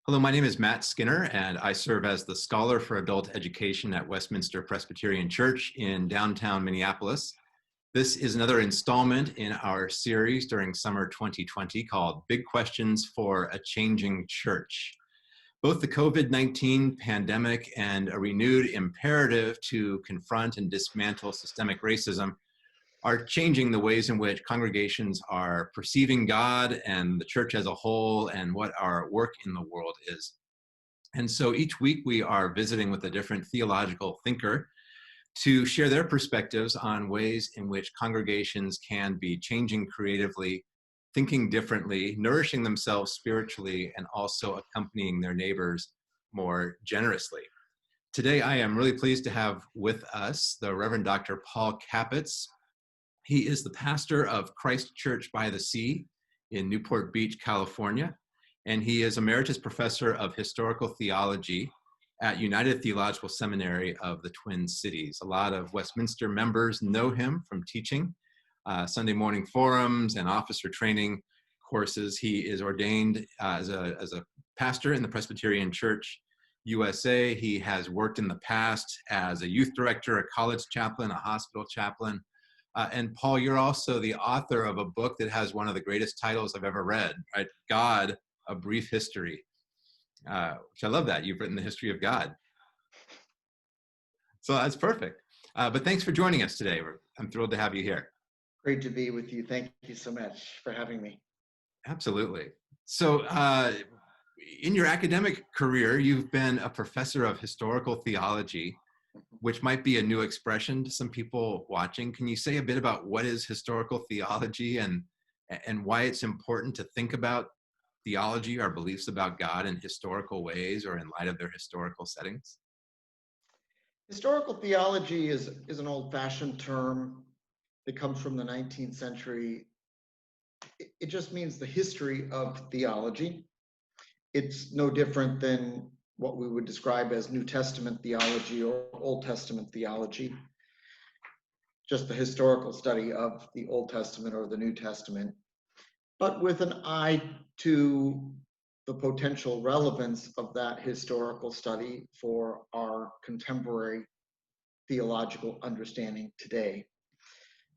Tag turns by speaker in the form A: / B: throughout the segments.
A: Hello, my name is Matt Skinner, and I serve as the Scholar for Adult Education at Westminster Presbyterian Church in downtown Minneapolis. This is another installment in our series during summer 2020 called Big Questions for a Changing Church. Both the COVID-19 pandemic and a renewed imperative to confront and dismantle systemic racism are changing the ways in which congregations are perceiving God and the church as a whole and what our work in the world is. And so each week we are visiting with a different theological thinker to share their perspectives on ways in which congregations can be changing creatively, thinking differently, nourishing themselves spiritually, and also accompanying their neighbors more generously. Today, I am really pleased to have with us the Reverend Dr. Paul Capetz. He is the pastor of Christ Church by the Sea in Newport Beach, California, and he is emeritus professor of historical theology at United Theological Seminary of the Twin Cities. A lot of Westminster members know him from teaching Sunday morning forums and officer training courses. He is ordained as a pastor in the Presbyterian Church USA. He has worked in the past as a youth director, a college chaplain, a hospital chaplain. And Paul, you're also the author of a book that has one of the greatest titles I've ever read, right? God, A Brief History, which I love that. You've written the history of God. So that's perfect. But thanks for joining us today. I'm thrilled to have you here.
B: Great to be with you. Thank you so much for having me.
A: Absolutely. So in your academic career, you've been a professor of historical theology, which might be a new expression to some people watching. Can you say a bit about what is historical theology and why it's important to think about theology, our beliefs about God, in historical ways or in light of their historical settings?
B: Historical theology is an old-fashioned term that comes from the 19th century. It just means the history of theology. It's no different than what we would describe as New Testament theology or Old Testament theology, just the historical study of the Old Testament or the New Testament, but with an eye to the potential relevance of that historical study for our contemporary theological understanding today.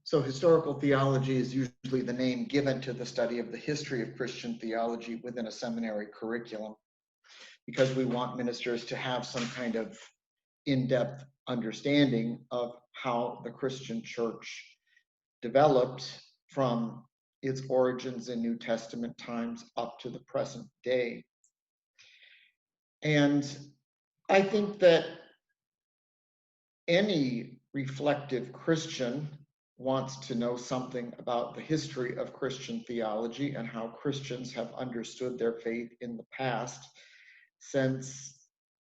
B: So historical theology is usually the name given to the study of the history of Christian theology within a seminary curriculum, because we want ministers to have some kind of in-depth understanding of how the Christian church developed from its origins in New Testament times up to the present day. And I think that any reflective Christian wants to know something about the history of Christian theology and how Christians have understood their faith in the past, since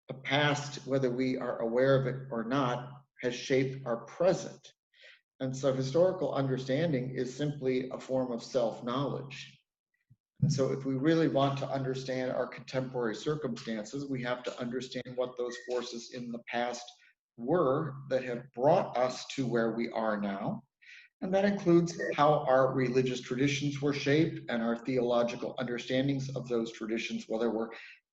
B: the past, whether we are aware of it or not, has shaped our present. And so historical understanding is simply a form of self-knowledge. And so if we really want to understand our contemporary circumstances, we have to understand what those forces in the past were that have brought us to where we are now. And that includes how our religious traditions were shaped and our theological understandings of those traditions, whether we're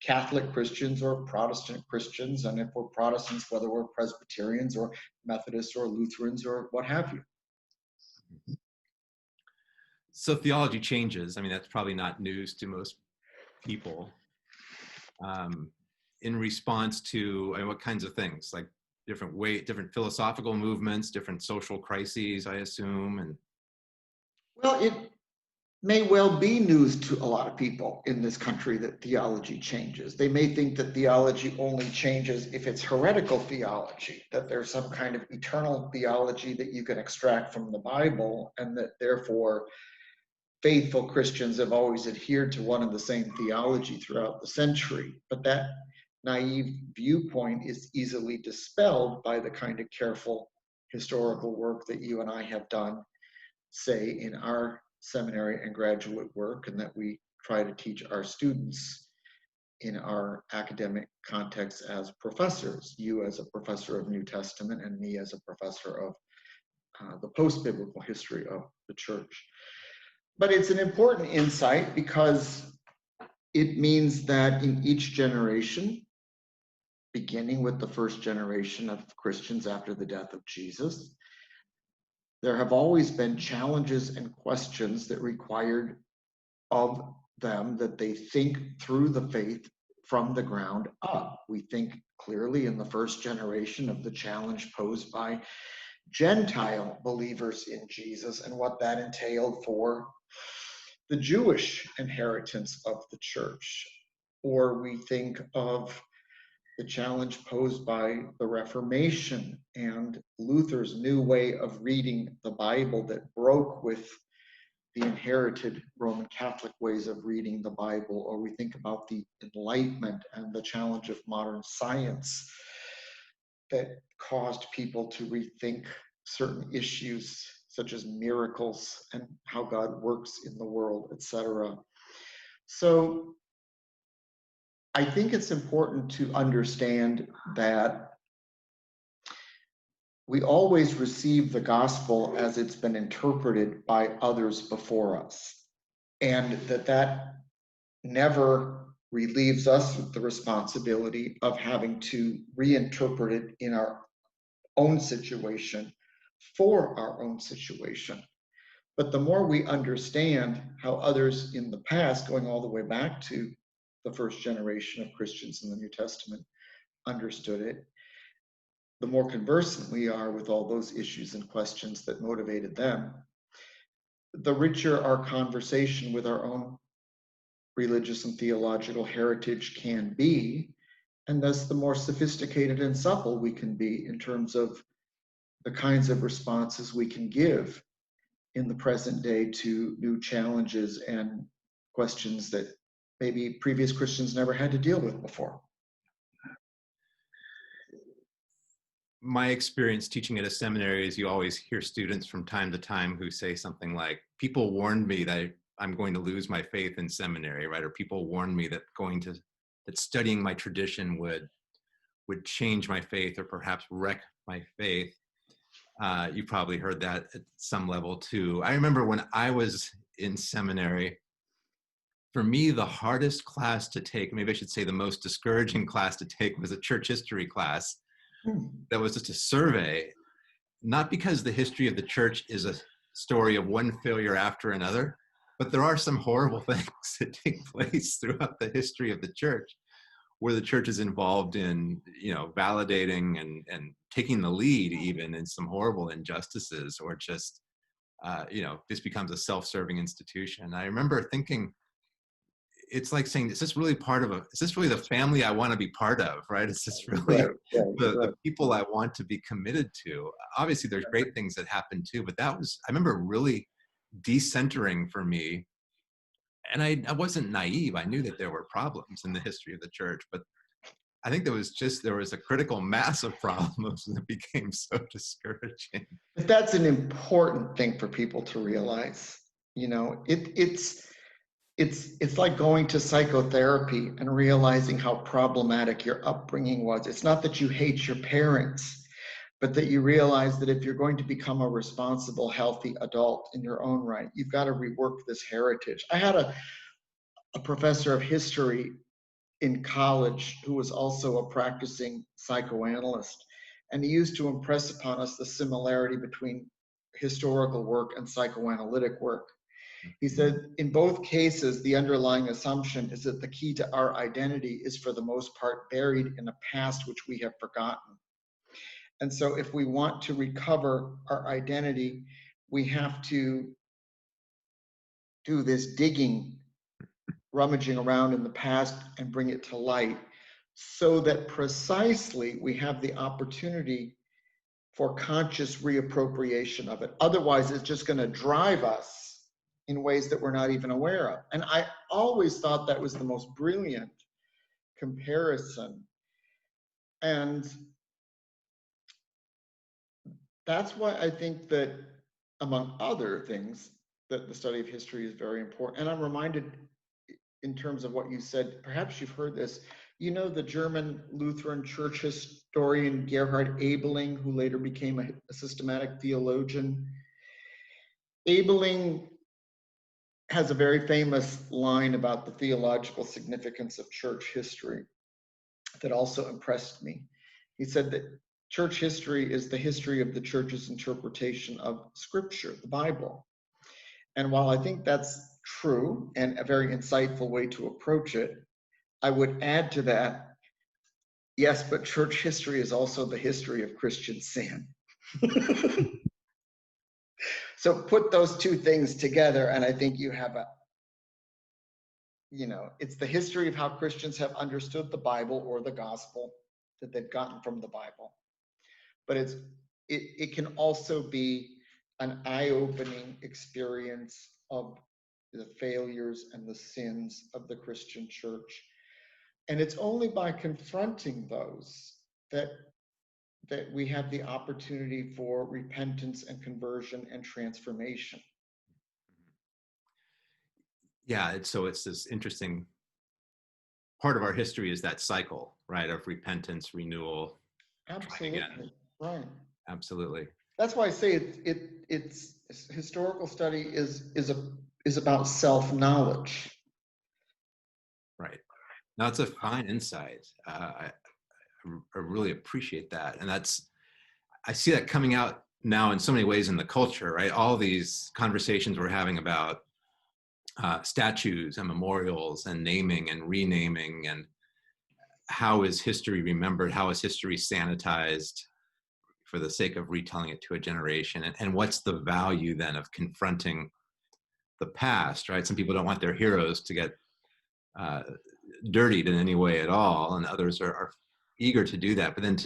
B: Catholic Christians or Protestant Christians, and if we're Protestants, whether we're Presbyterians or Methodists or Lutherans or what have you.
A: So theology changes. I mean, that's probably not news to most people. In response to what kinds of things, like different philosophical movements, different social crises, I assume. And
B: well, it may well be news to a lot of people in this country that theology changes. They may think that theology only changes if it's heretical theology, that there's some kind of eternal theology that you can extract from the Bible, and that therefore faithful Christians have always adhered to one and the same theology throughout the century. But that naive viewpoint is easily dispelled by the kind of careful historical work that you and I have done, say, in our seminary and graduate work, and that we try to teach our students in our academic context as professors, you as a professor of New Testament and me as a professor of the post-biblical history of the church. But it's an important insight because It means that in each generation, beginning with the first generation of Christians after the death of Jesus, there have always been challenges and questions that required of them that they think through the faith from the ground up. We think clearly in the first generation of the challenge posed by Gentile believers in Jesus and what that entailed for the Jewish inheritance of the church. Or we think of the challenge posed by the Reformation and Luther's new way of reading the Bible that broke with the inherited Roman Catholic ways of reading the Bible. Or we think about the Enlightenment and the challenge of modern science that caused people to rethink certain issues such as miracles and how God works in the world, etc. So I think it's important to understand that we always receive the gospel as it's been interpreted by others before us, and that never relieves us of the responsibility of having to reinterpret it in our own situation for our own situation. But the more we understand how others in the past, going all the way back to the first generation of Christians in the New Testament, understood it, the more conversant we are with all those issues and questions that motivated them, the richer our conversation with our own religious and theological heritage can be, and thus the more sophisticated and supple we can be in terms of the kinds of responses we can give in the present day to new challenges and questions that maybe previous Christians never had to deal with before.
A: My experience teaching at a seminary is you always hear students from time to time who say something like, people warned me that I'm going to lose my faith in seminary, right? Or people warned me that that studying my tradition would change my faith or perhaps wreck my faith. You probably heard that at some level too. I remember when I was in seminary, for me, the hardest class to take, maybe I should say the most discouraging class to take, was a church history class. That was just a survey, not because the history of the church is a story of one failure after another, but there are some horrible things that take place throughout the history of the church, where the church is involved in, validating and taking the lead even in some horrible injustices, or just, this becomes a self-serving institution. I remember thinking, it's like saying, is this really the family I want to be part of, right? Is this really the people I want to be committed to? Obviously there's great things that happen too, but I remember really decentering for me. And I wasn't naive. I knew that there were problems in the history of the church, but I think there was a critical mass of problems that became so discouraging.
B: That's an important thing for people to realize. It's like going to psychotherapy and realizing how problematic your upbringing was. It's not that you hate your parents, but that you realize that if you're going to become a responsible, healthy adult in your own right, you've got to rework this heritage. I had a professor of history in college who was also a practicing psychoanalyst, and he used to impress upon us the similarity between historical work and psychoanalytic work. He said, in both cases, the underlying assumption is that the key to our identity is for the most part buried in a past which we have forgotten. And so if we want to recover our identity, we have to do this digging, rummaging around in the past and bring it to light, so that precisely we have the opportunity for conscious reappropriation of it. Otherwise, it's just going to drive us in ways that we're not even aware of. And I always thought that was the most brilliant comparison. And that's why I think that, among other things, that the study of history is very important. And I'm reminded, in terms of what you said, perhaps you've heard this, the German Lutheran church historian Gerhard Ebeling, who later became a systematic theologian. Ebeling has a very famous line about the theological significance of church history that also impressed me. He said that church history is the history of the church's interpretation of Scripture, the Bible. And while I think that's true and a very insightful way to approach it, I would add to that, yes, but church history is also the history of Christian sin. So put those two things together, and I think you have a, it's the history of how Christians have understood the Bible or the gospel that they've gotten from the Bible. But it can also be an eye-opening experience of the failures and the sins of the Christian church. And it's only by confronting those that we have the opportunity for repentance and conversion and transformation.
A: Yeah, so it's this interesting part of our history is that cycle, right, of repentance, renewal.
B: Absolutely, right.
A: Absolutely.
B: That's why I say it's historical study is about self-knowledge.
A: Right. Now, it's a fine insight. I really appreciate that. And I see that coming out now in so many ways in the culture, right? All these conversations we're having about statues and memorials and naming and renaming, and how is history remembered? How is history sanitized for the sake of retelling it to a generation? And what's the value then of confronting the past, right? Some people don't want their heroes to get dirtied in any way at all, and others are eager to do that. But then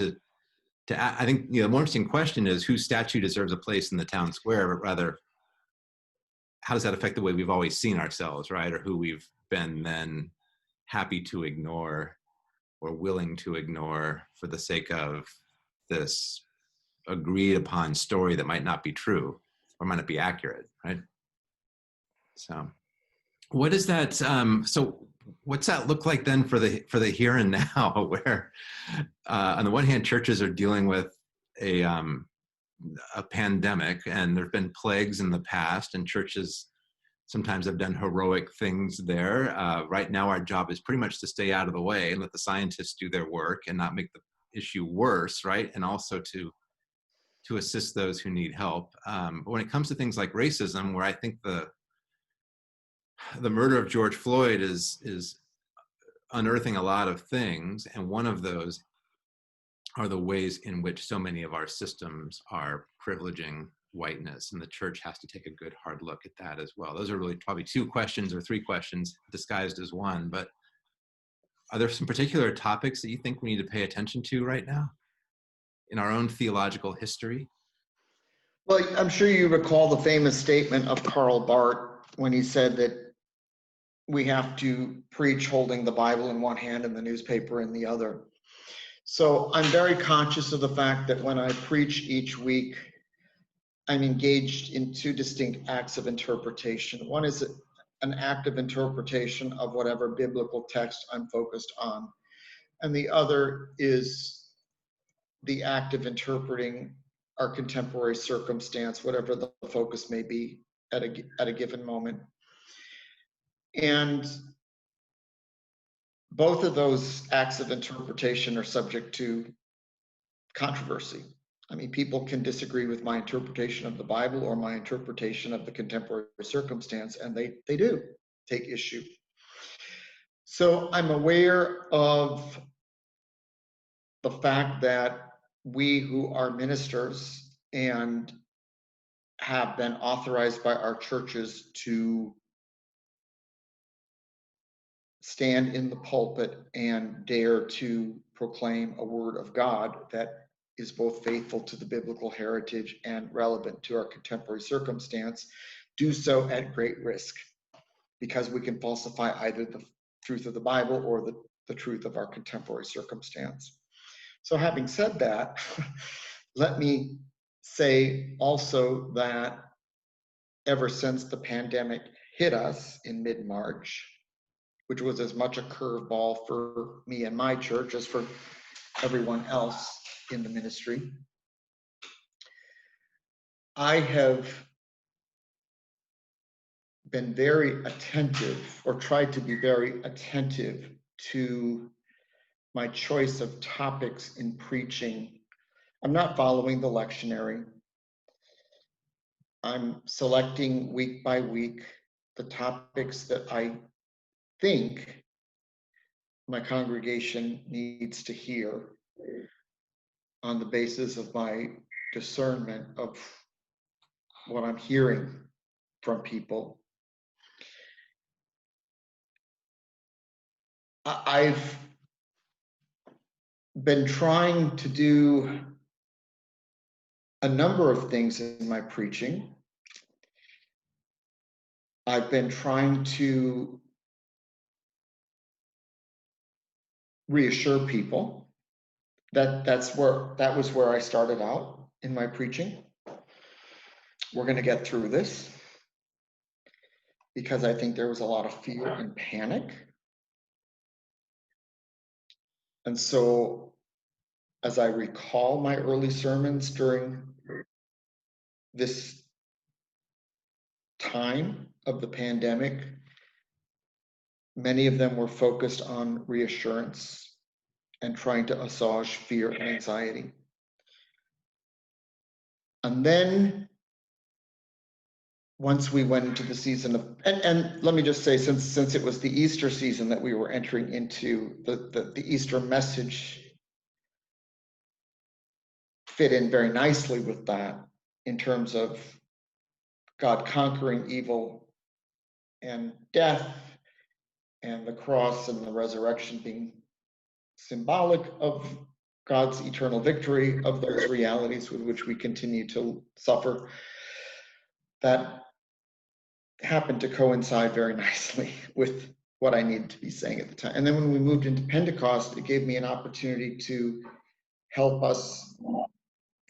A: I think the more interesting question is whose statue deserves a place in the town square, but rather how does that affect the way we've always seen ourselves, right? Or who we've been then happy to ignore or willing to ignore for the sake of this agreed upon story that might not be true or might not be accurate, right? So what is that? So what's that look like then for the here and now, where on the one hand, churches are dealing with a pandemic, and there've been plagues in the past, and churches sometimes have done heroic things there. Right now, our job is pretty much to stay out of the way and let the scientists do their work and not make the issue worse, right? And also to assist those who need help. But when it comes to things like racism, where I think the murder of George Floyd is unearthing a lot of things, and one of those are the ways in which so many of our systems are privileging whiteness, and the church has to take a good hard look at that as well. Those are really probably two questions or three questions disguised as one, but are there some particular topics that you think we need to pay attention to right now in our own theological history?
B: Well, I'm sure you recall the famous statement of Karl Barth when he said that we have to preach holding the Bible in one hand and the newspaper in the other. So I'm very conscious of the fact that when I preach each week, I'm engaged in two distinct acts of interpretation. One is an act of interpretation of whatever biblical text I'm focused on, and the other is the act of interpreting our contemporary circumstance, whatever the focus may be at a given moment. And both of those acts of interpretation are subject to controversy. I mean, people can disagree with my interpretation of the Bible or my interpretation of the contemporary circumstance, and they do take issue. So I'm aware of the fact that we who are ministers and have been authorized by our churches to stand in the pulpit and dare to proclaim a word of God that is both faithful to the biblical heritage and relevant to our contemporary circumstance, do so at great risk, because we can falsify either the truth of the Bible or the truth of our contemporary circumstance. So having said that, let me say also that ever since the pandemic hit us in mid-March, which was as much a curveball for me and my church as for everyone else in the ministry, I have been very attentive, or tried to be very attentive to my choice of topics in preaching. I'm not following the lectionary. I'm selecting week by week the topics that I think my congregation needs to hear on the basis of my discernment of what I'm hearing from people. I've been trying to do a number of things in my preaching. I've been trying to reassure people that that was where I started out in my preaching. We're going to get through this, because I think there was a lot of fear and panic. And so, as I recall my early sermons during this time of the pandemic, many of them were focused on reassurance and trying to assuage fear and anxiety. And then once we went into the season of, and let me just say, since it was the Easter season that we were entering into, the Easter message fit in very nicely with that, in terms of God conquering evil and death, and the cross and the resurrection being symbolic of God's eternal victory of those realities with which we continue to suffer. That happened to coincide very nicely with what I needed to be saying at the time. And then when we moved into Pentecost, it gave me an opportunity to help us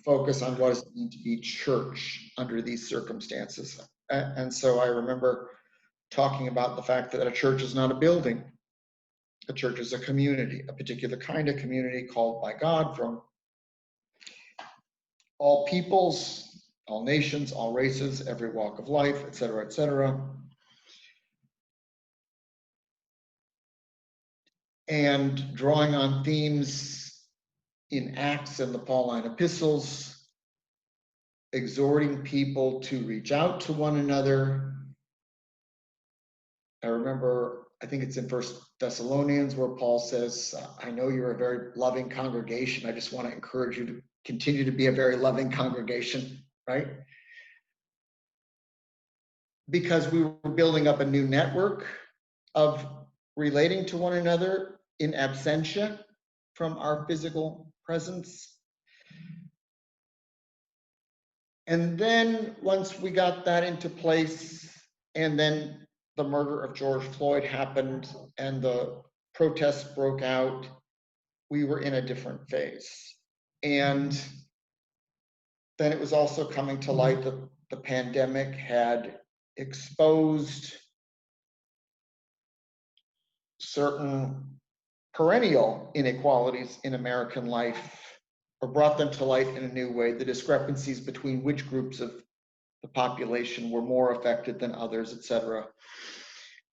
B: focus on what does it mean to be church under these circumstances. And so I remember talking about the fact that a church is not a building. A church is a community, a particular kind of community called by God from all peoples, all nations, all races, every walk of life, et cetera, et cetera. And drawing on themes in Acts and the Pauline epistles, exhorting people to reach out to one another. I remember, I think it's in 1 Thessalonians, where Paul says, I know you're a very loving congregation. I just want to encourage you to continue to be a very loving congregation, right? Because we were building up a new network of relating to one another in absentia from our physical presence. And then once we got that into place, and then the murder of George Floyd happened and the protests broke out, we were in a different phase. And then it was also coming to light that the pandemic had exposed certain perennial inequalities in American life, or brought them to light in a new way, the discrepancies between which groups of the population were more affected than others, et cetera.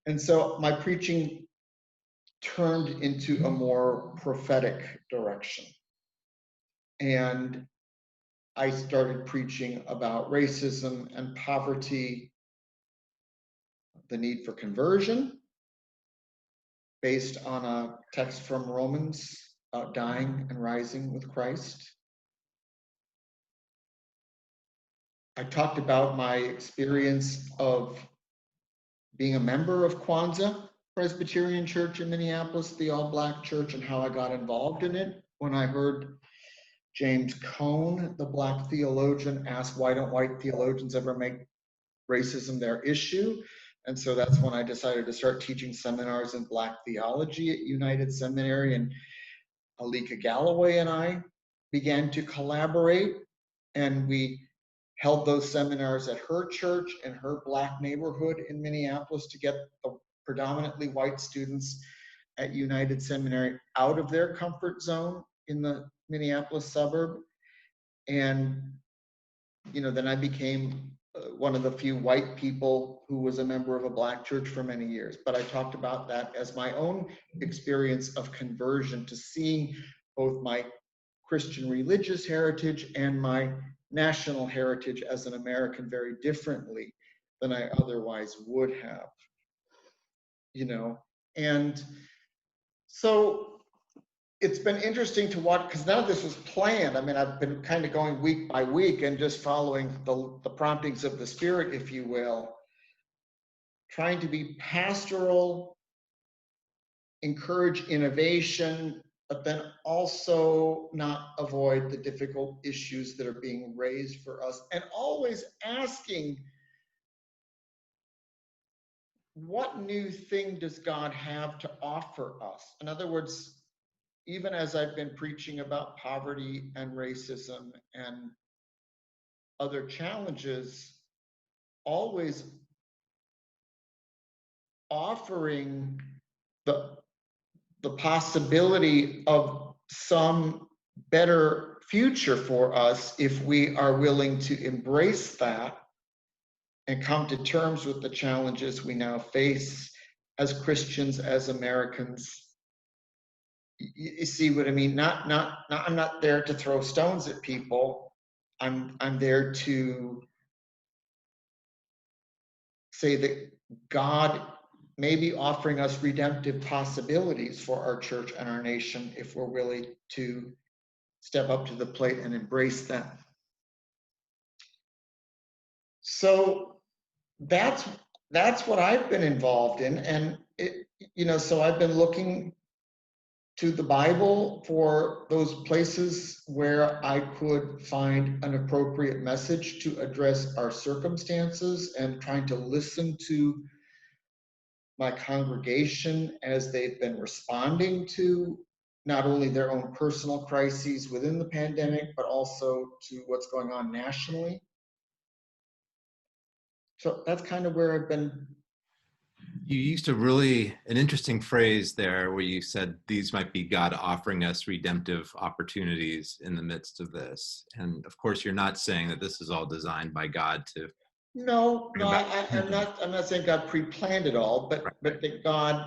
B: And so my preaching turned into a more prophetic direction. And I started preaching about racism and poverty, the need for conversion, based on a text from Romans about dying and rising with Christ. I talked about my experience of being a member of Kwanzaa Presbyterian Church in Minneapolis, the all-Black church, and how I got involved in it when I heard James Cone, the Black theologian, ask, why don't white theologians ever make racism their issue? And so that's when I decided to start teaching seminars in Black theology at United Seminary, and Alika Galloway and I began to collaborate, and we held those seminars at her church and her Black neighborhood in Minneapolis to get the predominantly white students at United Seminary out of their comfort zone in the Minneapolis suburb. And then I became one of the few white people who was a member of a black church for many years. But I talked about that as my own experience of conversion, to seeing both my Christian religious heritage and my national heritage as an American very differently than I otherwise would have, you know. And so it's been interesting to watch, because none of this was planned. I mean, I've been kind of going week by week and just following the promptings of the Spirit, if you will, trying to be pastoral, encourage innovation, but then also not avoid the difficult issues that are being raised for us, and always asking, what new thing does God have to offer us? In other words, even as I've been preaching about poverty and racism and other challenges, always offering the possibility of some better future for us if we are willing to embrace that and come to terms with the challenges we now face as Christians, as Americans. You see what I mean? I'm not there to throw stones at people. I'm there to say that God may be offering us redemptive possibilities for our church and our nation if we're willing to step up to the plate and embrace them. So that's what I've been involved in, and so I've been looking to the Bible for those places where I could find an appropriate message to address our circumstances, and trying to listen to my congregation as they've been responding to not only their own personal crises within the pandemic, but also to what's going on nationally. So that's kind of where I've been.
A: You used an interesting phrase there where you said these might be God offering us redemptive opportunities in the midst of this. And of course, you're not saying that this is all designed by God to.
B: No, I'm not saying God pre-planned it all, but that God,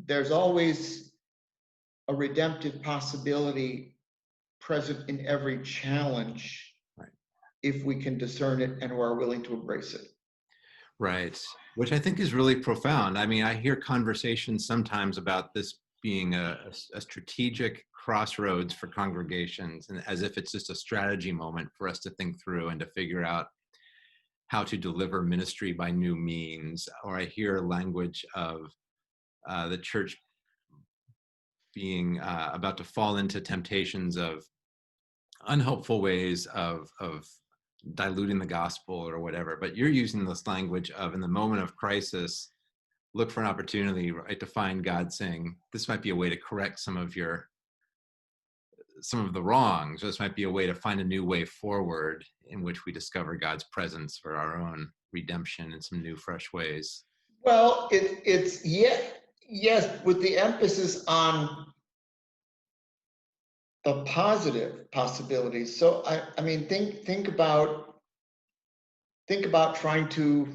B: there's always a redemptive possibility present in every challenge, if we can discern it and are willing to embrace it.
A: Right, which I think is really profound. I mean, I hear conversations sometimes about this being a strategic crossroads for congregations, and as if it's just a strategy moment for us to think through and to figure out how to deliver ministry by new means. Or I hear language of the church being about to fall into temptations of unhelpful ways of diluting the gospel or whatever. But you're using this language of, in the moment of crisis, look for an opportunity, right, to find God saying, this might be a way to correct some of the wrongs. This might be a way to find a new way forward in which we discover God's presence for our own redemption in some new, fresh ways.
B: Well, it's yes, with the emphasis on the positive possibilities. So I mean, think about trying to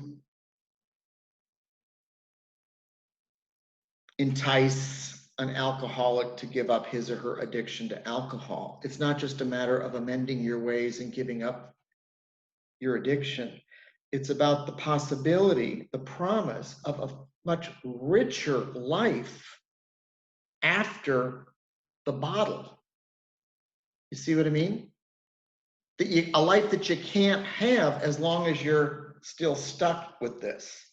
B: entice an alcoholic to give up his or her addiction to alcohol. It's not just a matter of amending your ways and giving up your addiction. It's about the possibility, the promise of a much richer life after the bottle. You see what I mean? A life that you can't have as long as you're still stuck with this.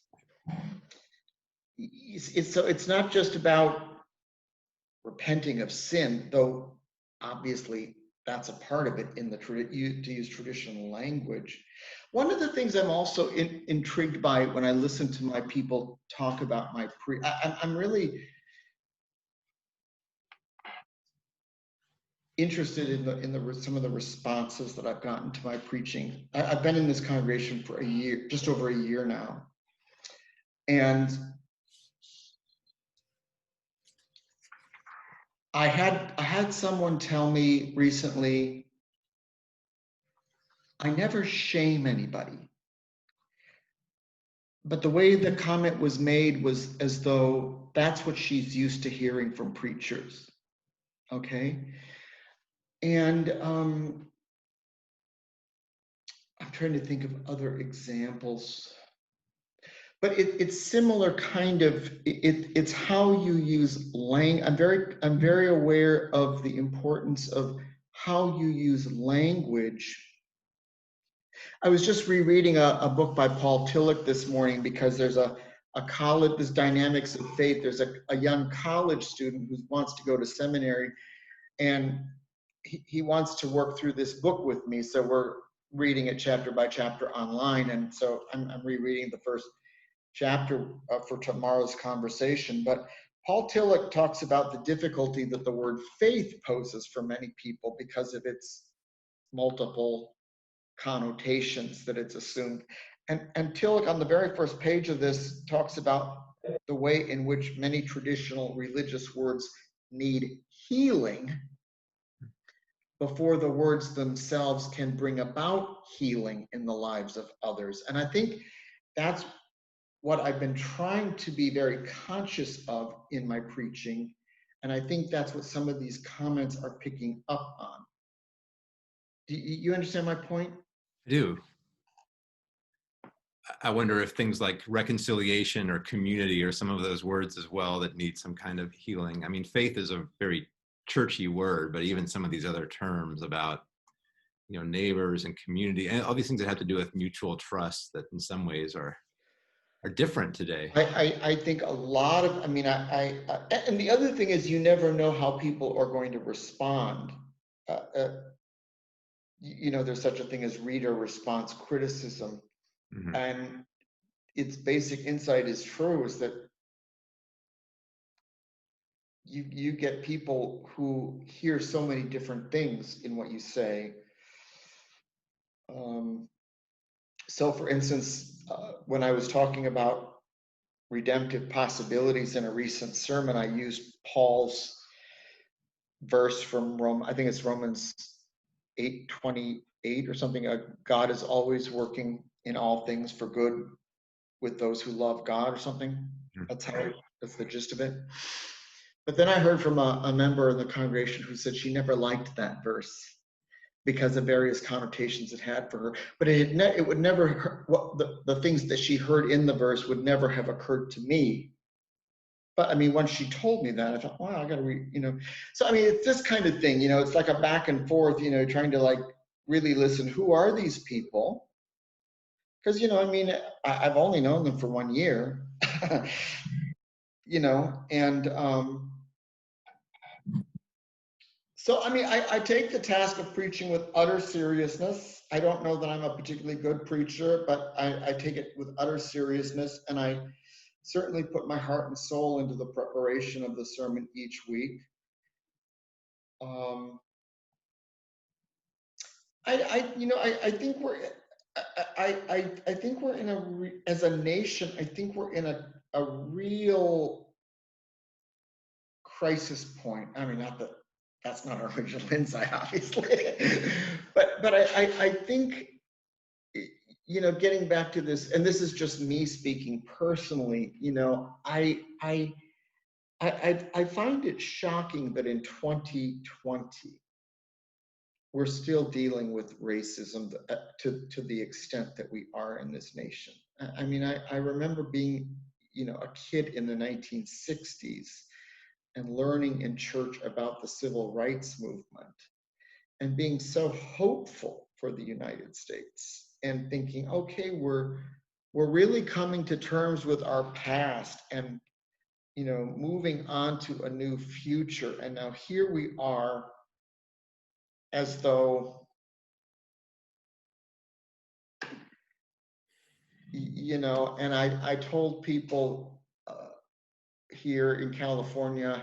B: It's not just about repenting of sin, though obviously that's a part of it in the to use traditional language. One of the things I'm also intrigued by when I listen to my people talk about I'm really interested in some of the responses that I've gotten to my preaching. I've been in this congregation for a year, just over a year now, and I had someone tell me recently, I never shame anybody. but the way the comment was made was as though that's what she's used to hearing from preachers. Okay. And I'm trying to think of other examples, but it's similar kind of, it's how you use language. I'm very aware of the importance of how you use language. I was just rereading a book by Paul Tillich this morning because there's a college, this Dynamics of Faith. There's a young college student who wants to go to seminary, and he wants to work through this book with me. So we're reading it chapter by chapter online. And so I'm rereading the first chapter for tomorrow's conversation. But Paul Tillich talks about the difficulty that the word faith poses for many people because of its multiple connotations that it's assumed. And Tillich, on the very first page of this, talks about the way in which many traditional religious words need healing before the words themselves can bring about healing in the lives of others. And I think that's what I've been trying to be very conscious of in my preaching. And I think that's what some of these comments are picking up on. Do you understand my point?
A: I do. I wonder if things like reconciliation or community are some of those words as well that need some kind of healing. I mean, faith is a very churchy word, but even some of these other terms about, you know, neighbors and community and all these things that have to do with mutual trust that in some ways are different today.
B: I think a lot of, I mean, and the other thing is you never know how people are going to respond. You know, there's such a thing as reader response criticism. Mm-hmm. And its basic insight is true, is that you get people who hear so many different things in what you say. So for instance, when I was talking about redemptive possibilities in a recent sermon, I used Paul's verse from I think it's Romans 8:28 or something. God is always working in all things for good with those who love God or something. That's the gist of it. But then I heard from a member in the congregation who said she never liked that verse because of various connotations it had for her. But it would never, the things that she heard in the verse would never have occurred to me. But I mean, once she told me that, I thought, wow, I got to read, you know. So I mean, it's this kind of thing, you know, it's like a back and forth, you know, trying to like really listen. Who are these people? Because, you know, I mean, I've only known them for 1 year, you know, and so, I mean, I take the task of preaching with utter seriousness. I don't know that I'm a particularly good preacher, but I take it with utter seriousness, and I certainly put my heart and soul into the preparation of the sermon each week. I think we're, I think we're in as a nation, I think we're in a real crisis point. I mean, not that that's not our original insight, obviously, but I think, you know, getting back to this, and this is just me speaking personally, you know, I find it shocking that in 2020, we're still dealing with racism to the extent that we are in this nation. I mean, I remember being, you know, a kid in the 1960s and learning in church about the civil rights movement and being so hopeful for the United States and thinking, okay, we're really coming to terms with our past and, you know, moving on to a new future. And now here we are, as though, you know, and I told people here in California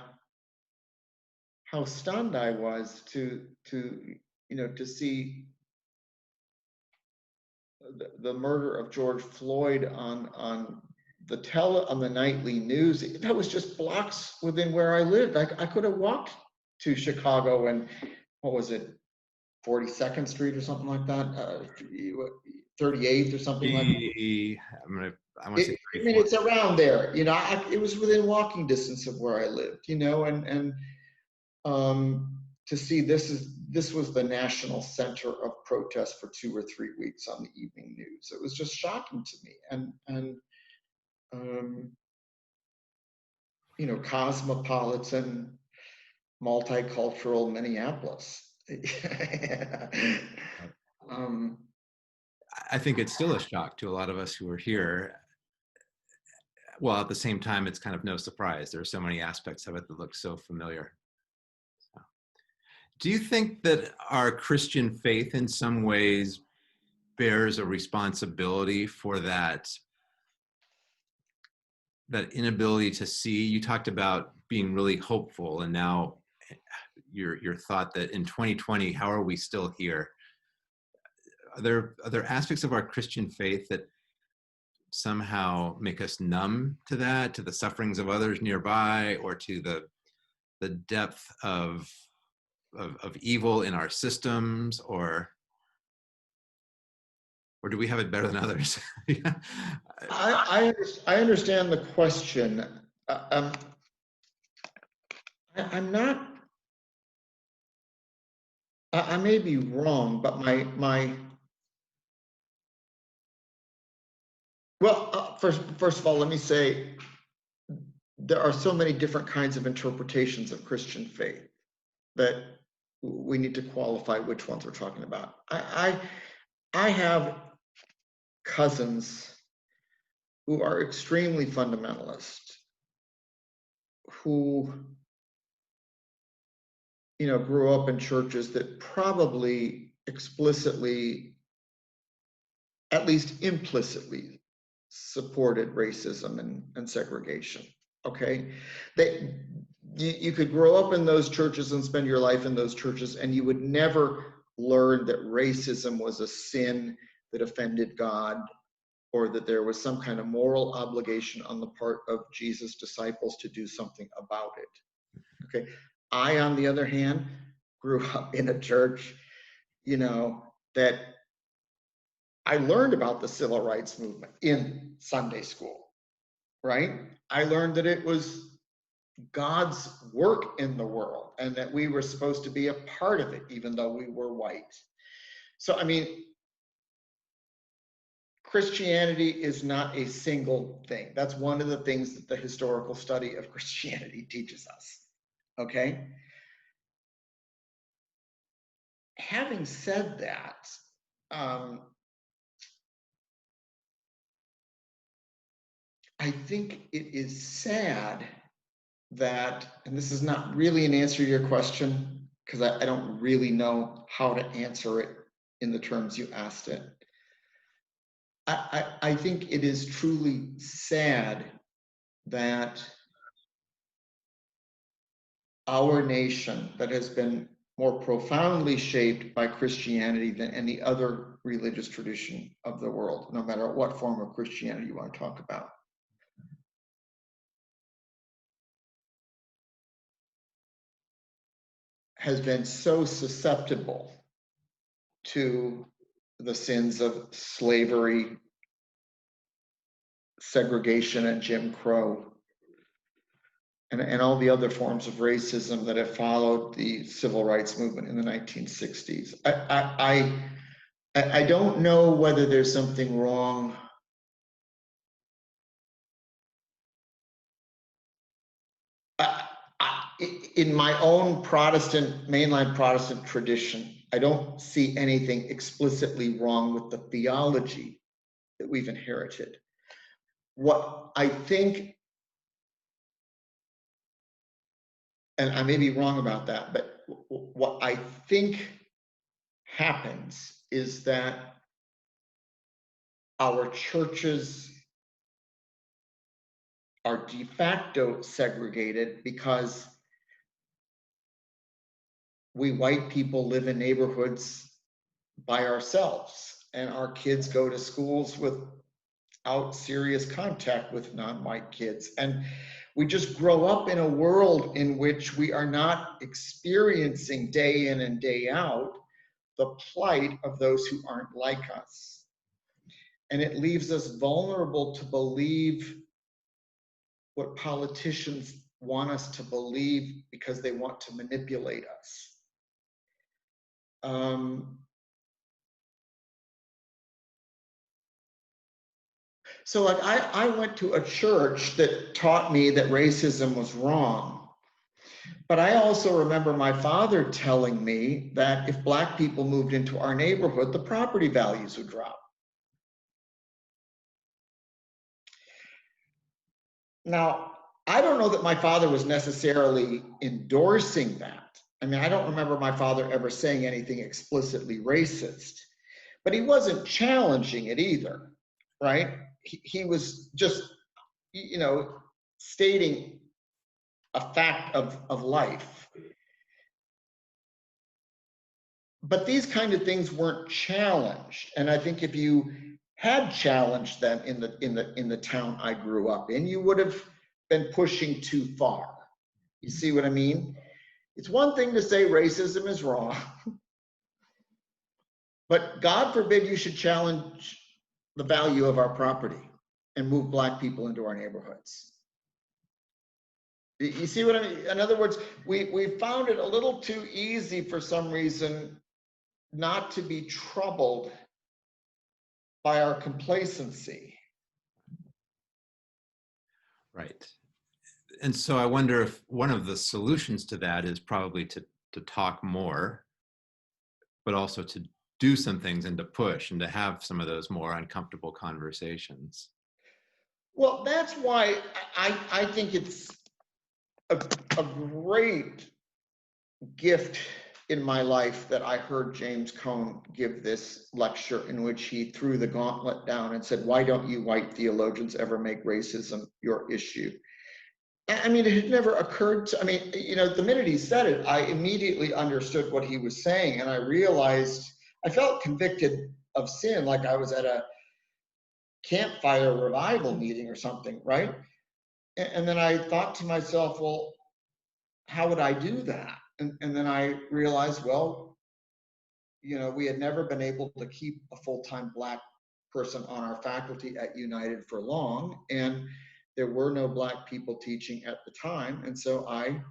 B: how stunned I was to you know, to see the murder of George Floyd on the nightly news. That was just blocks within where I lived. I could have walked to Chicago and what was it, 42nd Street or something like that. 38th or something like that.
A: I want to say
B: I mean,
A: 34.
B: it's around there, you know. It was within walking distance of where I lived, you know, and to see this was the national center of protest for 2 or 3 weeks on the evening news. It was just shocking to me, and you know, cosmopolitan, multicultural Minneapolis.
A: I think it's still a shock to a lot of us who are here. Well, at the same time, it's kind of no surprise. There are so many aspects of it that look so familiar. So, do you think that our Christian faith in some ways bears a responsibility for that inability to see? You talked about being really hopeful, and now your thought that in 2020, how are we still here? Are there aspects of our Christian faith that somehow make us numb to that, to the sufferings of others nearby, or to the depth of evil in our systems, or do we have it better than others? Yeah.
B: I understand the question. I'm not. I may be wrong, but well, first of all, let me say there are so many different kinds of interpretations of Christian faith that we need to qualify which ones we're talking about. I have cousins who are extremely fundamentalist, who, you know, grew up in churches that probably explicitly, at least implicitly, supported racism and segregation. Okay, you could grow up in those churches and spend your life in those churches, and you would never learn that racism was a sin that offended God, or that there was some kind of moral obligation on the part of Jesus' disciples to do something about it. Okay, I, on the other hand, grew up in a church, you know, that I learned about the civil rights movement in Sunday school, right? I learned that it was God's work in the world and that we were supposed to be a part of it, even though we were white. So, I mean, Christianity is not a single thing. That's one of the things that the historical study of Christianity teaches us, okay? Having said that, I think it is sad that, and this is not really an answer to your question, because I don't really know how to answer it in the terms you asked it. I think it is truly sad that our nation, that has been more profoundly shaped by Christianity than any other religious tradition of the world, no matter what form of Christianity you want to talk about, has been so susceptible to the sins of slavery, segregation, and Jim Crow, and all the other forms of racism that have followed the civil rights movement in the 1960s. I don't know whether there's something wrong in my own mainline Protestant tradition. I don't see anything explicitly wrong with the theology that we've inherited. What I think, and I may be wrong about that, but what I think happens is that our churches are de facto segregated because we white people live in neighborhoods by ourselves, and our kids go to schools without serious contact with non-white kids. And we just grow up in a world in which we are not experiencing day in and day out the plight of those who aren't like us. And it leaves us vulnerable to believe what politicians want us to believe because they want to manipulate us. So like I went to a church that taught me that racism was wrong. But I also remember my father telling me that if Black people moved into our neighborhood, the property values would drop. Now, I don't know that my father was necessarily endorsing that. I mean, I don't remember my father ever saying anything explicitly racist, but he wasn't challenging it either, right? He was just, you know, stating a fact of life. But these kind of things weren't challenged. And I think if you had challenged them in the town I grew up in, you would have been pushing too far. You see what I mean? It's one thing to say racism is wrong, but God forbid you should challenge the value of our property and move Black people into our neighborhoods. You see what I mean? In other words, we found it a little too easy for some reason not to be troubled by our complacency.
A: Right. And so I wonder if one of the solutions to that is probably to talk more, but also to do some things and to push and to have some of those more uncomfortable conversations.
B: Well, that's why I think it's a great gift in my life that I heard James Cone give this lecture in which he threw the gauntlet down and said, why don't you white theologians ever make racism your issue? I mean, it had never occurred to, I mean, you know, the minute he said it, I immediately understood what he was saying. And I realized, I felt convicted of sin, like I was at a campfire revival meeting or something, right? And then I thought to myself, well, how would I do that? And then I realized, well, you know, we had never been able to keep a full-time Black person on our faculty at United for long, and there were no Black people teaching at the time. And so I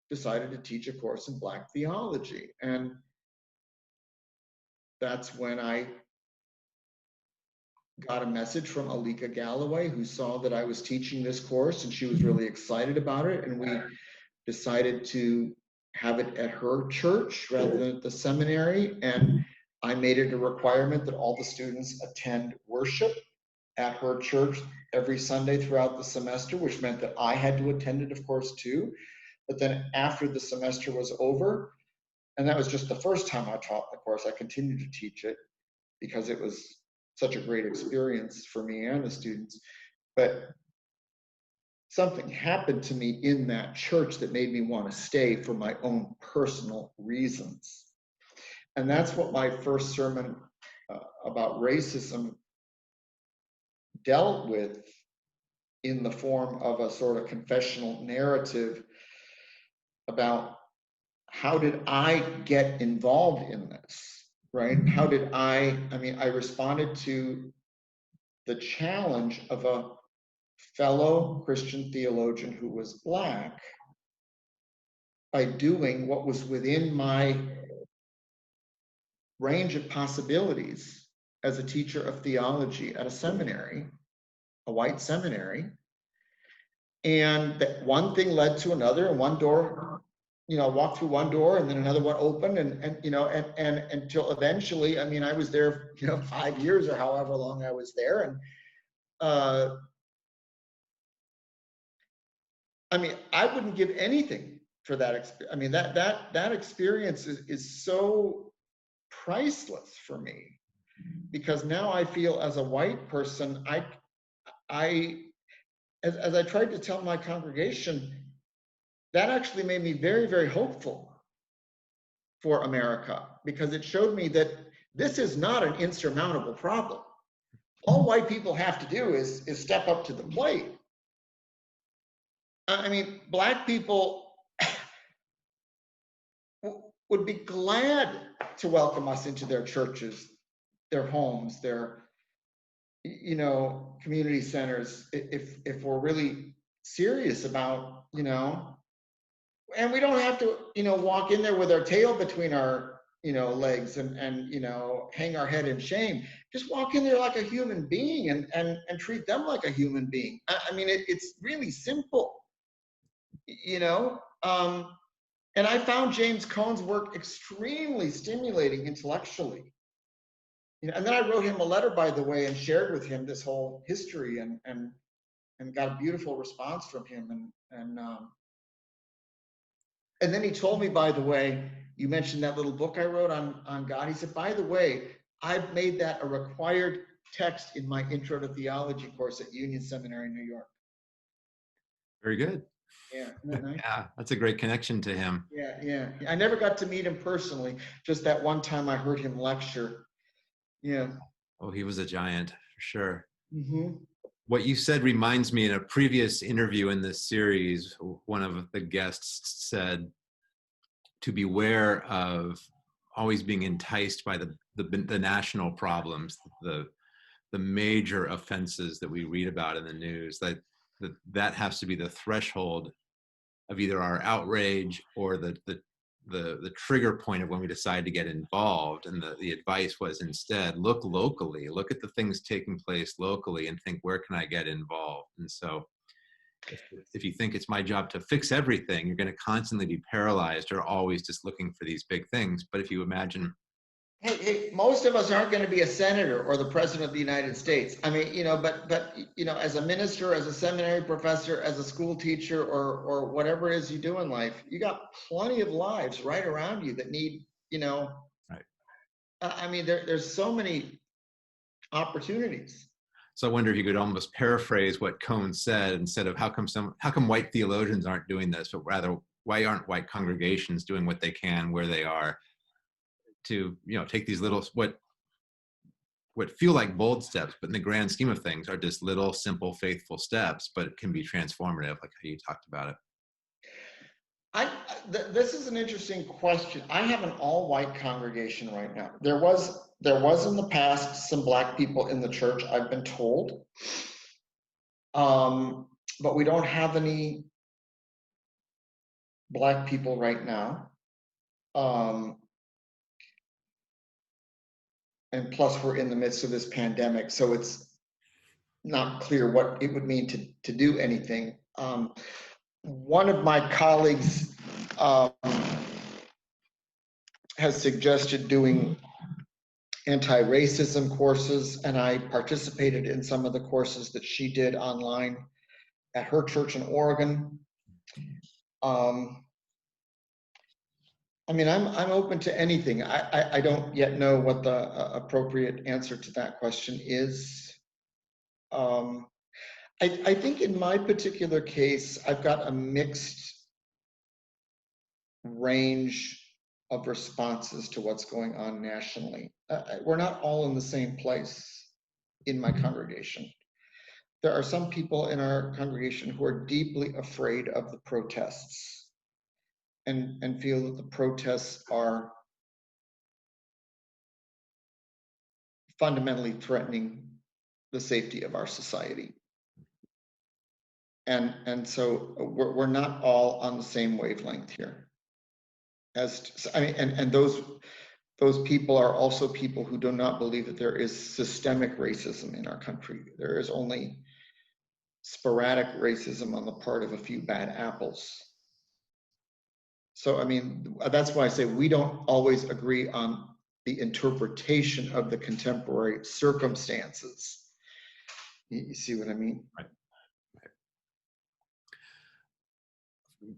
B: decided to teach a course in Black theology. And that's when I got a message from Alika Galloway, who saw that I was teaching this course, and she was really excited about it. And we decided to have it at her church rather than at the seminary. And I made it a requirement that all the students attend worship at her church every Sunday throughout the semester, which meant that I had to attend it, of course, too. But then after the semester was over, and that was just the first time I taught the course, I continued to teach it because it was such a great experience for me and the students. But something happened to me in that church that made me want to stay for my own personal reasons. And that's what my first sermon about racism dealt with, in the form of a sort of confessional narrative about how did I get involved in this, right? How did I mean, I responded to the challenge of a fellow Christian theologian who was Black by doing what was within my range of possibilities as a teacher of theology at a seminary, a white seminary. And that one thing led to another, and one door, you know, walked through one door and then another one opened, and you know, and until eventually, I mean, I was there, you know, 5 years or however long I was there. And I mean, I wouldn't give anything for that experience. I mean, that experience is so priceless for me, because now I feel as a white person, as I tried to tell my congregation, that actually made me very, very hopeful for America, because it showed me that this is not an insurmountable problem. All white people have to do is step up to the plate. I mean, Black people would be glad to welcome us into their churches, their homes, their community centers, if we're really serious about, and we don't have to, walk in there with our tail between our, legs and hang our head in shame. Just walk in there like a human being and treat them like a human being. I mean, it's really simple, you know. And I found James Cone's work extremely stimulating intellectually. And then I wrote him a letter, by the way, and shared with him this whole history and got a beautiful response from him. And then he told me, by the way, you mentioned that little book I wrote on God. He said, by the way, I've made that a required text in my Intro to Theology course at Union Seminary in New York.
A: Very good.
B: Yeah, isn't that nice?
A: Yeah, that's a great connection to him.
B: Yeah. I never got to meet him personally. Just that one time I heard him lecture. Yeah.
A: Oh, he was a giant for sure.
B: Mm-hmm.
A: What you said reminds me, in a previous interview in this series, one of the guests said to beware of always being enticed by the national problems, the major offenses that we read about in the news, that has to be the threshold of either our outrage or the trigger point of when we decide to get involved. And the advice was instead, look locally, look at the things taking place locally and think, where can I get involved? And so if you think it's my job to fix everything, you're going to constantly be paralyzed or always just looking for these big things. But if you imagine,
B: Hey, most of us aren't going to be a senator or the president of the United States. I mean, but as a minister, as a seminary professor, as a school teacher, or whatever it is you do in life, you got plenty of lives right around you that need,
A: right.
B: I mean, there's so many opportunities.
A: So I wonder if you could almost paraphrase what Cone said, instead of how come white theologians aren't doing this, but rather, why aren't white congregations doing what they can where they are to, take these little, what feel like bold steps, but in the grand scheme of things are just little, simple, faithful steps, but it can be transformative, like how you talked about it.
B: This is an interesting question. I have an all-white congregation right now. There was in the past some Black people in the church, I've been told, but we don't have any Black people right now. And plus, we're in the midst of this pandemic, so it's not clear what it would mean to do anything. One of my colleagues has suggested doing anti-racism courses, and I participated in some of the courses that she did online at her church in Oregon. I mean, I'm open to anything. I don't yet know what the appropriate answer to that question is. I think in my particular case, I've got a mixed range of responses to what's going on nationally. We're not all in the same place in my congregation. There are some people in our congregation who are deeply afraid of the protests and feel that the protests are fundamentally threatening the safety of our society. And so we're not all on the same wavelength here. And those people are also people who do not believe that there is systemic racism in our country. There is only sporadic racism on the part of a few bad apples. So, I mean, that's why I say we don't always agree on the interpretation of the contemporary circumstances. You see what I mean?
A: Right.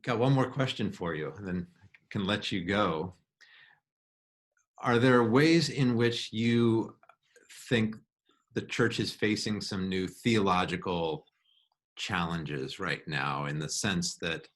A: Got one more question for you, and then I can let you go. Are there ways in which you think the church is facing some new theological challenges right now, in the sense that,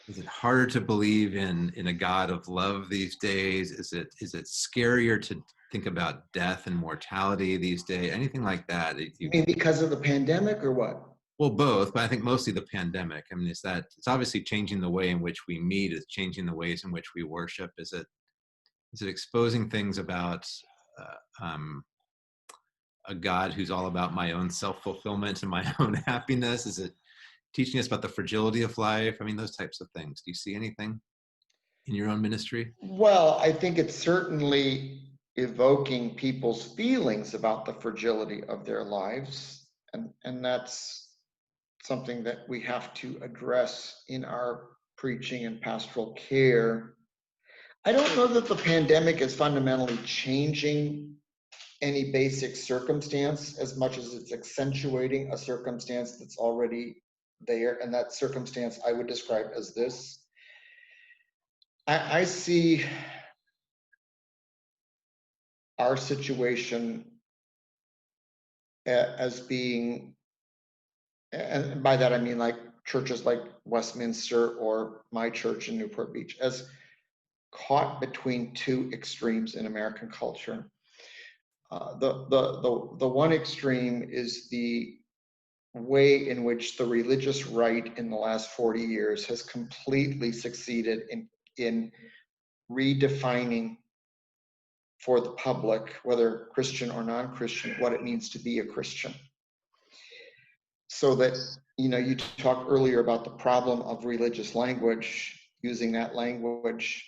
A: is it harder to believe in a God of love these days? Is it scarier to think about death and mortality these days? Anything like that?
B: You mean because of the pandemic or what?
A: Well, both, but I think mostly the pandemic. I mean, it's obviously changing the way in which we meet, it's changing the ways in which we worship. Is it exposing things about a God who's all about my own self-fulfillment and my own happiness? Is it teaching us about the fragility of life? I mean, those types of things. Do you see anything in your own ministry?
B: Well, I think it's certainly evoking people's feelings about the fragility of their lives. And that's something that we have to address in our preaching and pastoral care. I don't know that the pandemic is fundamentally changing any basic circumstance as much as it's accentuating a circumstance that's already there. And that circumstance I would describe as this. I see our situation as being, and by that I mean like churches like Westminster or my church in Newport Beach, as caught between two extremes in American culture. The one extreme is the way in which the religious right in the last 40 years has completely succeeded in redefining for the public, whether Christian or non-Christian, what it means to be a Christian. So that, you talked earlier about the problem of religious language, using that language.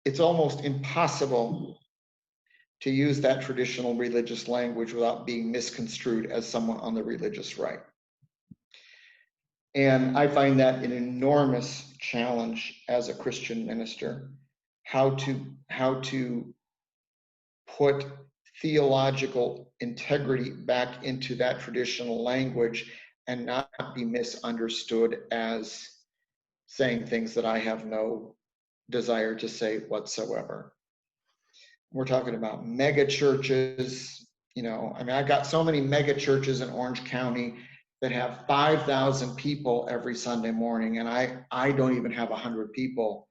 B: It's almost impossible to use that traditional religious language without being misconstrued as someone on the religious right. And I find that an enormous challenge as a Christian minister, how to put theological integrity back into that traditional language and not be misunderstood as saying things that I have no desire to say whatsoever. We're talking about mega churches, I've got so many mega churches in Orange County that have 5,000 people every Sunday morning, and I don't even have 100 people.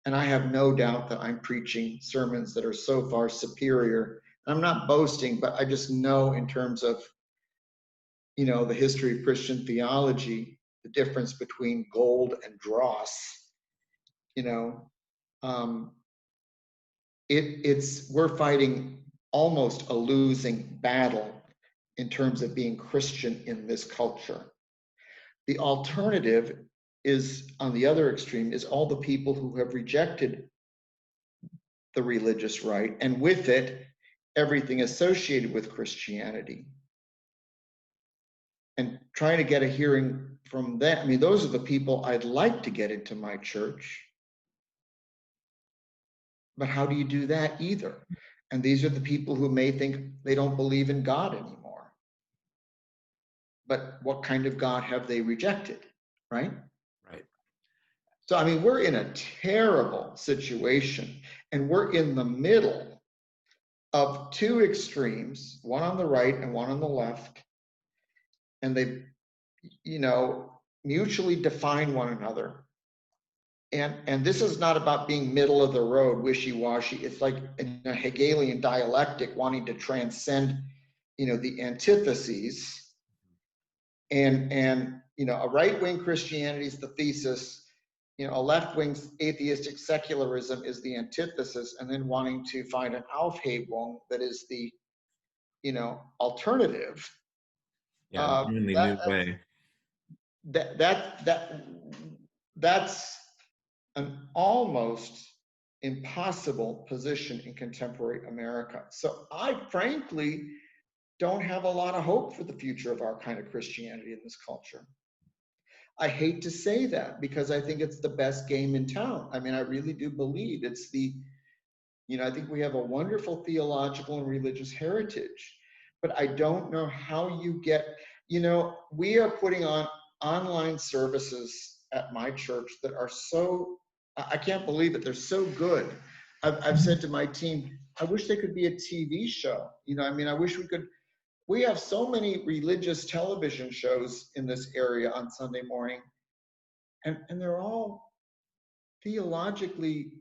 B: And I have no doubt that I'm preaching sermons that are so far superior. I'm not boasting, but I just know in terms of, the history of Christian theology, the difference between gold and dross, we're fighting almost a losing battle in terms of being Christian in this culture. The alternative is, on the other extreme, is all the people who have rejected the religious right, and with it, everything associated with Christianity. And trying to get a hearing from them. Those are the people I'd like to get into my church. But how do you do that either? And these are the people who may think they don't believe in God anymore. But what kind of God have they rejected, right?
A: Right.
B: So, we're in a terrible situation, and we're in the middle of two extremes, one on the right and one on the left. And they, mutually define one another. And this is not about being middle of the road, wishy-washy. It's like in a Hegelian dialectic, wanting to transcend, the antitheses. And a right-wing Christianity is the thesis. A left-wing atheistic secularism is the antithesis, and then wanting to find an Aufhebung that is the, alternative.
A: Yeah, genuinely new way.
B: That's an almost impossible position in contemporary America. So I frankly don't have a lot of hope for the future of our kind of Christianity in this culture. I hate to say that because I think it's the best game in town. I really do believe it's the, I think we have a wonderful theological and religious heritage, but I don't know how you get, we are putting on online services at my church that are so, I can't believe it, they're so good. I've said to my team, I wish they could be a TV show. I wish we have so many religious television shows in this area on Sunday morning, and they're all theologically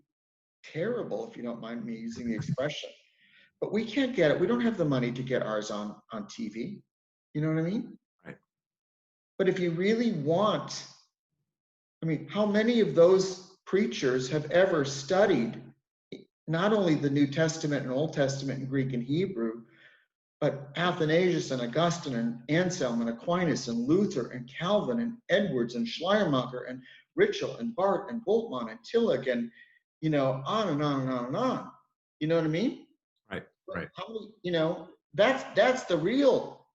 B: terrible, if you don't mind me using the expression. But we can't get it. We don't have the money to get ours on TV. You know what I mean?
A: Right.
B: But if you really want, how many of those preachers have ever studied not only the New Testament and Old Testament in Greek and Hebrew, but Athanasius and Augustine and Anselm and Aquinas and Luther and Calvin and Edwards and Schleiermacher and Ritschl and Barth and Bultmann and Tillich and, you know, on and on and on and on. You know what I mean?
A: Right, right.
B: How many, you know, that's the real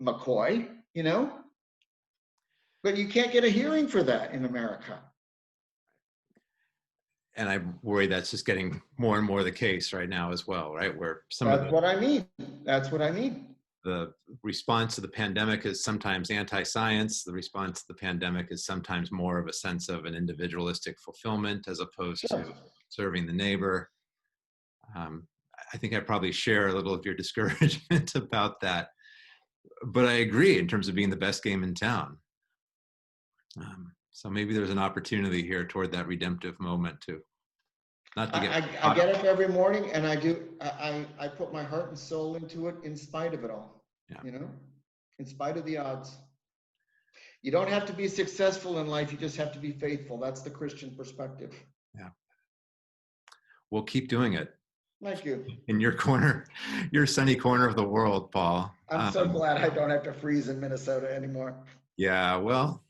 B: McCoy, you know? But you can't get a hearing for that in America.
A: And I worry that's just getting more and more the case right now as well, right? Where
B: That's what I mean. That's what I mean.
A: The response to the pandemic is sometimes anti-science. The response to the pandemic is sometimes more of a sense of an individualistic fulfillment as opposed to serving the neighbor. I think I probably share a little of your discouragement about that, but I agree in terms of being the best game in town. So maybe there's an opportunity here toward that redemptive moment too. Not to get
B: I get up every morning and I put my heart and soul into it in spite of it all, you know, in spite of the odds. You don't have to be successful in life. You just have to be faithful. That's the Christian perspective.
A: Yeah. We'll keep doing it.
B: Thank you.
A: In your corner, your sunny corner of the world, Paul.
B: I'm so glad I don't have to freeze in Minnesota anymore.
A: Yeah, well,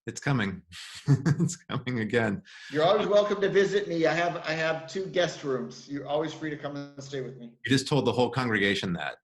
A: it's coming. It's coming again.
B: You're always welcome to visit me. I have 2 guest rooms. You're always free to come and stay with me.
A: You just told the whole congregation that.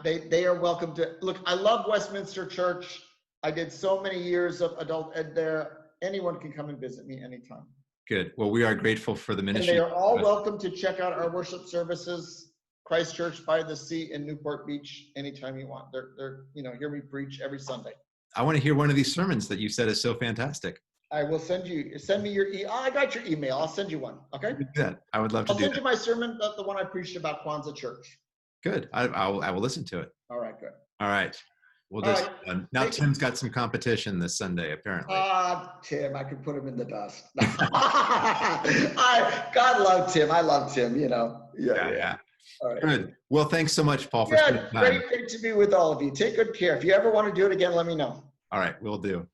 B: They are welcome to. Look, I love Westminster Church. I did so many years of adult ed there. Anyone can come and visit me anytime.
A: Good. Well, we are grateful for the ministry.
B: And they are all welcome to check out our worship services, Christ Church by the Sea in Newport Beach, anytime you want. They're you know, hear me preach every Sunday. I
A: want to hear one of these sermons that you said is so fantastic.
B: I will send me your I got your email. I'll send you one. Okay.
A: Good. I would love to do that.
B: I'll send you my sermon, the one I preached about Kwanzaa Church.
A: Good. I will listen to it.
B: All right. Good.
A: All right. We'll just now Tim's got some competition this Sunday apparently.
B: Tim, I could put him in the dust. God love Tim. I love Tim. You know. Yeah. All right.
A: Good. Well, thanks so much, Paul, for spending time.
B: Great to be with all of you. Take good care. If you ever want to do it again, let me know.
A: All right, we'll do.